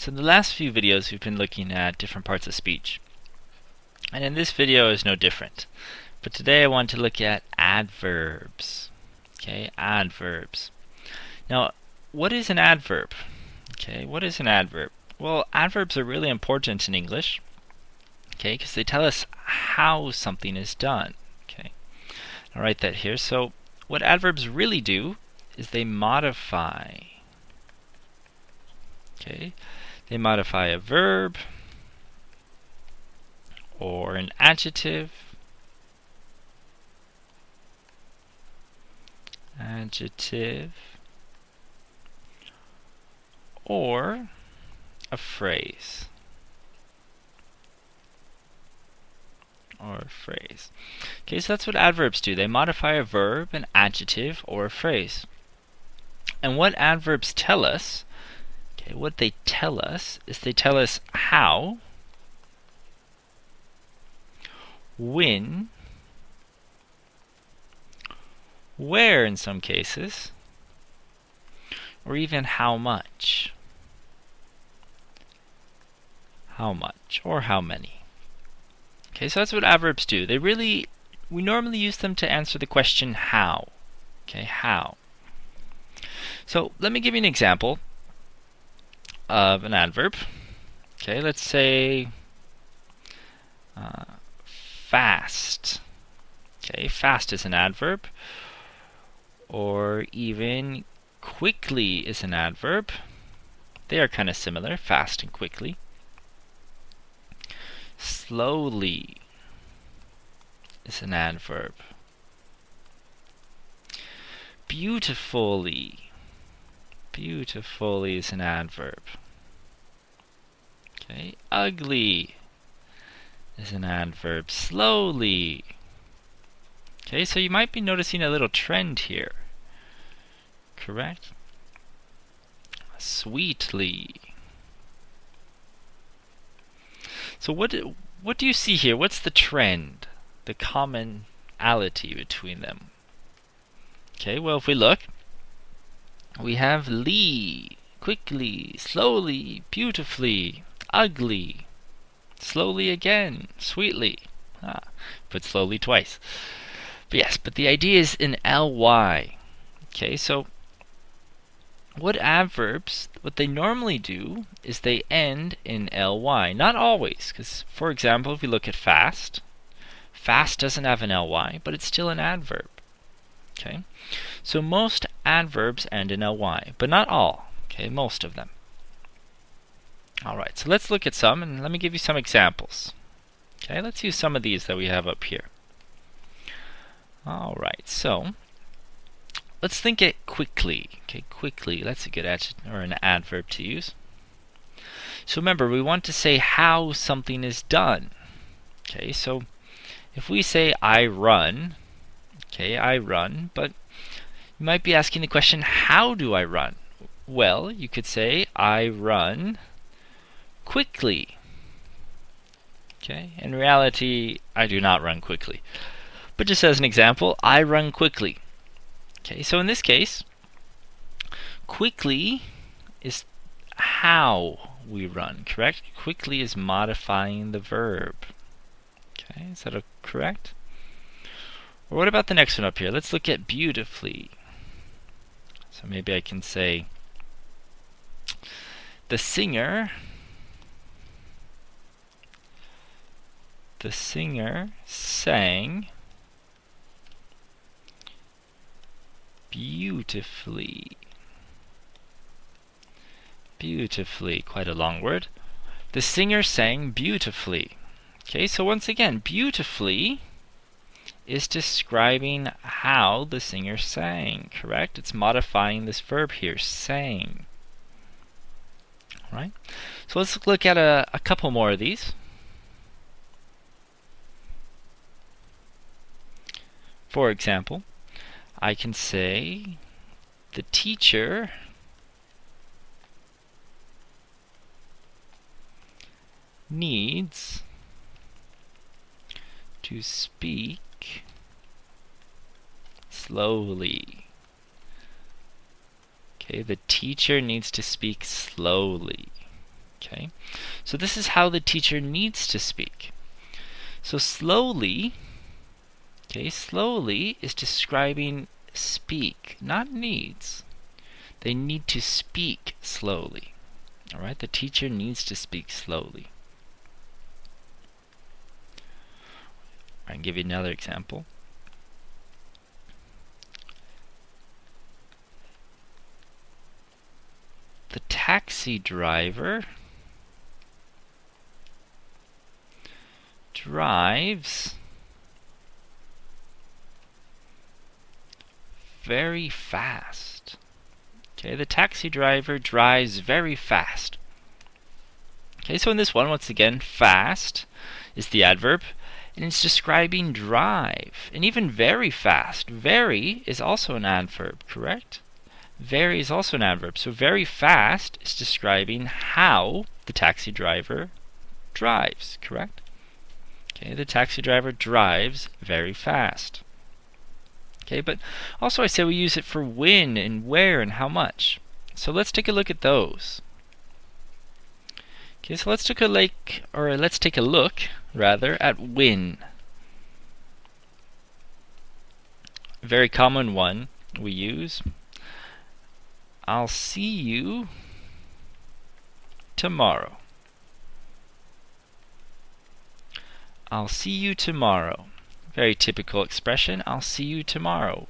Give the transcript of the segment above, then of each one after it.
So in the last few videos we've been looking at different parts of speech. And in this video is no different. But today I want to look at adverbs. Okay, adverbs. Now, what is an adverb? Okay, what is an adverb? Well, adverbs are really important in English. Okay, because they tell us how something is done. Okay, I'll write that here. So what adverbs really do is they modify. Okay, they modify a verb or an adjective, or a phrase. Okay, so that's what adverbs do. They modify a verb, an adjective, or a phrase. And what adverbs tell us, what they tell us is they tell us how, when, where in some cases, or even how much. How much or how many. Okay, so that's what adverbs do. We normally use them to answer the question how. Okay, how. So let me give you an example of an adverb. Okay, let's say fast. Okay, fast is an adverb. Or even quickly is an adverb. They are kind of similar, fast and quickly. Slowly is an adverb. Beautifully is an adverb. Okay, ugly is an adverb. Slowly. Okay, so you might be noticing a little trend here. Correct? Sweetly. So what do you see here? What's the trend? The commonality between them? Okay, well if we look, we have ly, quickly, slowly, beautifully, ugly, slowly again, sweetly. Put slowly twice. But yes, but the idea is in ly. Okay, so what adverbs, what they normally do is they end in ly. Not always, because for example, if we look at fast, fast doesn't have an ly, but it's still an adverb. Okay, so most adverbs end in ly, but not all. Okay, most of them. Alright, so let's look at some, and let me give you some examples. Okay, let's use some of these that we have up here. Alright, so let's think it quickly. Okay, quickly, that's a good adjective or an adverb to use. So remember, we want to say how something is done. Okay, so if we say I run, okay, I run, but you might be asking the question, how do I run? Well, you could say I run quickly. Okay, in reality, I do not run quickly. But just as an example, I run quickly. Okay, so in this case, quickly is how we run, correct? Quickly is modifying the verb. Okay, is that correct? Or what about the next one up here? Let's look at beautifully. So maybe I can say, the singer sang beautifully. Beautifully, quite a long word. The singer sang beautifully. Okay, so once again, beautifully is describing how the singer sang, correct? It's modifying this verb here, sang. Alright, so let's look at a couple more of these. For example, I can say, the teacher needs to speak slowly. Okay, the teacher needs to speak slowly. Okay, so this is how the teacher needs to speak. So slowly, okay, slowly is describing speak, not needs. They need to speak slowly. All right, the teacher needs to speak slowly. I can give you another example. The taxi driver drives very fast. Okay, the taxi driver drives very fast. Okay, so in this one, once again, fast is the adverb, and it's describing drive. And even very fast. Very is also an adverb, correct? Very is also an adverb. So very fast is describing how the taxi driver drives, correct? Okay, the taxi driver drives very fast. Okay, but also I say we use it for when and where and how much. So let's take a look at those. Okay, so let's take a look at when. A very common one we use. I'll see you tomorrow. I'll see you tomorrow. Very typical expression, I'll see you tomorrow.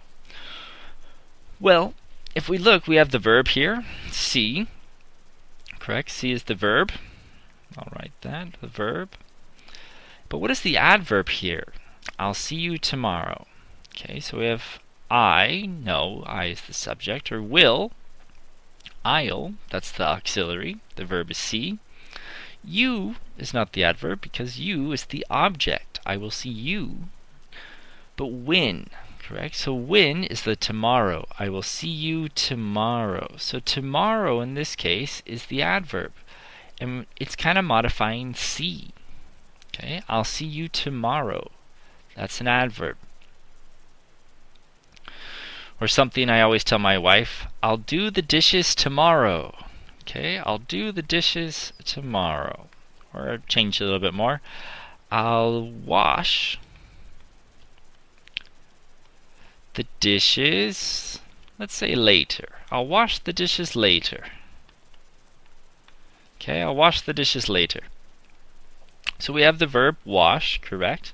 Well, if we look, we have the verb here, see. Correct, see is the verb. I'll write that, the verb. But what is the adverb here? I'll see you tomorrow. Okay, so we have I is the subject, or will, I'll, that's the auxiliary, the verb is see. You is not the adverb because you is the object. I will see you. But when, correct? So when is the tomorrow. I will see you tomorrow. So tomorrow in this case is the adverb. And it's kind of modifying see. Okay, I'll see you tomorrow. That's an adverb. Or something I always tell my wife, I'll do the dishes tomorrow. Okay, I'll do the dishes tomorrow. Or change it a little bit more. I'll wash the dishes, let's say later. I'll wash the dishes later. Okay, I'll wash the dishes later. So we have the verb wash, correct?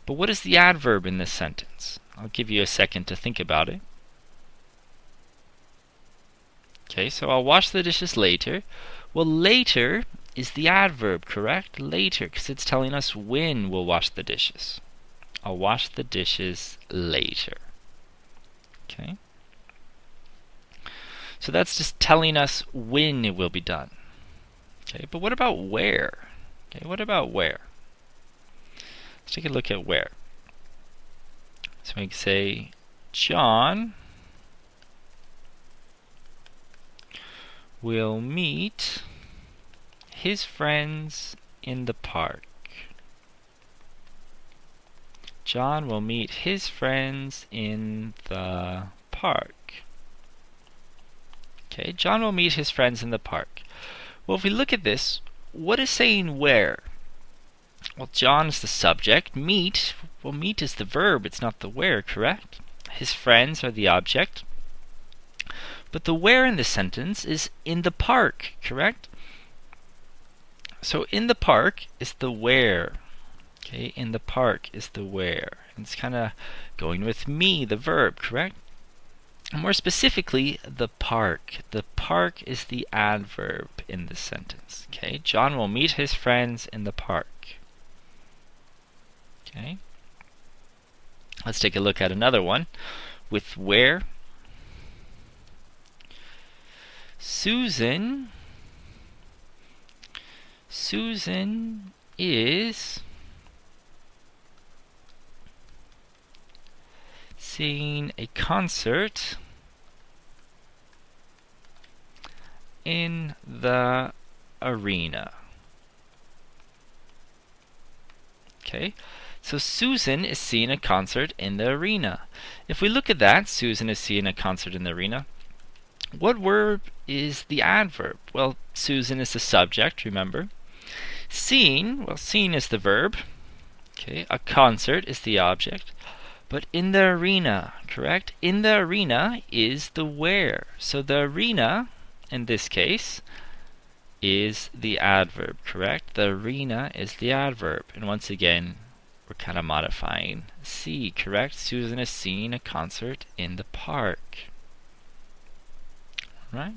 But what is the adverb in this sentence? I'll give you a second to think about it. Okay, so I'll wash the dishes later. Well, later is the adverb, correct? Later, because it's telling us when we'll wash the dishes. I'll wash the dishes later. Okay? So that's just telling us when it will be done. Okay, but what about where? Okay, what about where? Let's take a look at where. So we can say, John will meet his friends in the park. John will meet his friends in the park. Okay, John will meet his friends in the park. Well, if we look at this, what is saying where? Well, John is the subject. Meet, well, meet is the verb. It's not the where, correct? His friends are the object. But the where in this sentence is in the park, correct? So in the park is the where. Okay, in the park is the where. And it's kind of going with me, the verb, correct? And more specifically, the park. The park is the adverb in this sentence. Okay, John will meet his friends in the park. Okay. Let's take a look at another one with where. Susan is seeing a concert in the arena. Okay, so Susan is seeing a concert in the arena. If we look at that, Susan is seeing a concert in the arena. What verb is the adverb? Well, Susan is the subject, remember. Seen, well, seen is the verb. Okay, a concert is the object. But in the arena, correct? In the arena is the where. So the arena, in this case, is the adverb, correct? The arena is the adverb. And once again, we're kind of modifying see, correct? Susan is seeing a concert in the park. Right?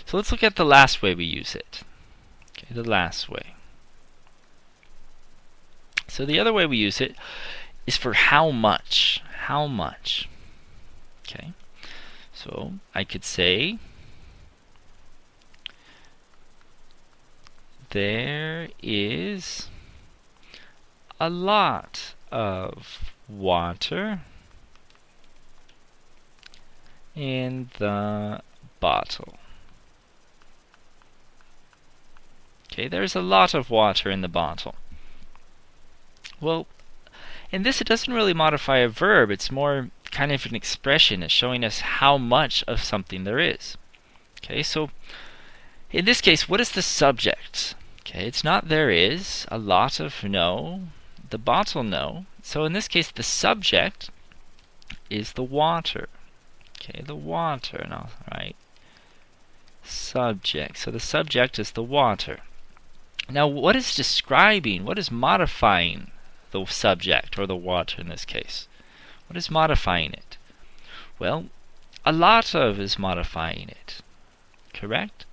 So let's look at the last way we use it. Okay, the last way. So the other way we use it is for how much. How much. Okay. So I could say there is a lot of water in the bottle. Okay, there's a lot of water in the bottle. Well, in this it doesn't really modify a verb, it's more kind of an expression. It's showing us how much of something there is. Okay, so in this case, what is the subject? Okay, it's not there is, a lot of no, the bottle no. So in this case, the subject is the water. Okay, the water, no, right? Subject. So the subject is the water. Now, what is describing, what is modifying the subject, or the water in this case? What is modifying it? Well, a lot of is modifying it. Correct?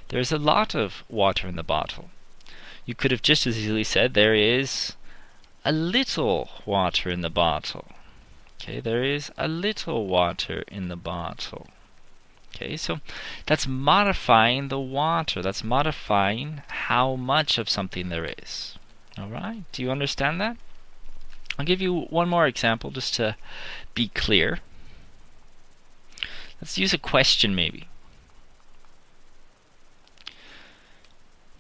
There's a lot of water in the bottle. You could have just as easily said there is a little water in the bottle. Okay, there is a little water in the bottle. Okay, so that's modifying the water. That's modifying how much of something there is. Alright, do you understand that? I'll give you one more example just to be clear. Let's use a question maybe.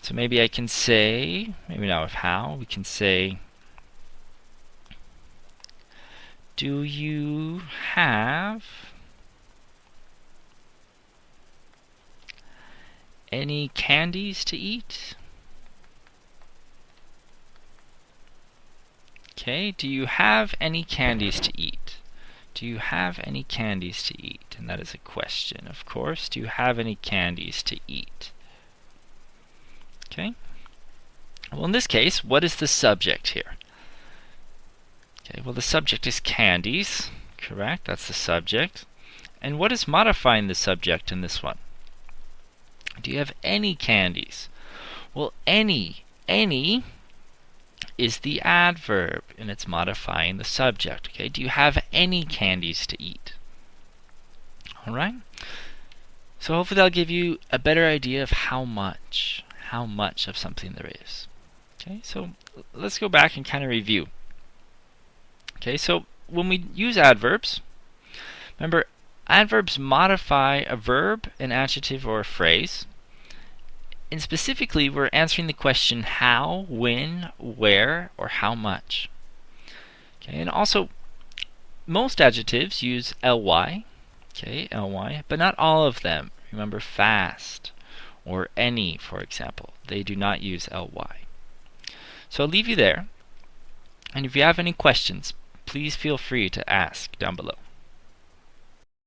So maybe I can say, maybe not with how, we can say, do you have any candies to eat? Okay, do you have any candies to eat? Do you have any candies to eat? And that is a question, of course. Do you have any candies to eat? Okay. Well, in this case, what is the subject here? Okay, well, the subject is candies, correct? That's the subject. And what is modifying the subject in this one? Do you have any candies? Well, any is the adverb, and it's modifying the subject. Okay, do you have any candies to eat? All right. So hopefully that'll give you a better idea of how much of something there is. Okay, so let's go back and kind of review. Okay, so when we use adverbs, remember, adverbs modify a verb, an adjective, or a phrase. And specifically, we're answering the question how, when, where, or how much. Okay, and also, most adjectives use ly, okay, ly, but not all of them. Remember, fast or any, for example, they do not use ly. So I'll leave you there. And if you have any questions, please feel free to ask down below.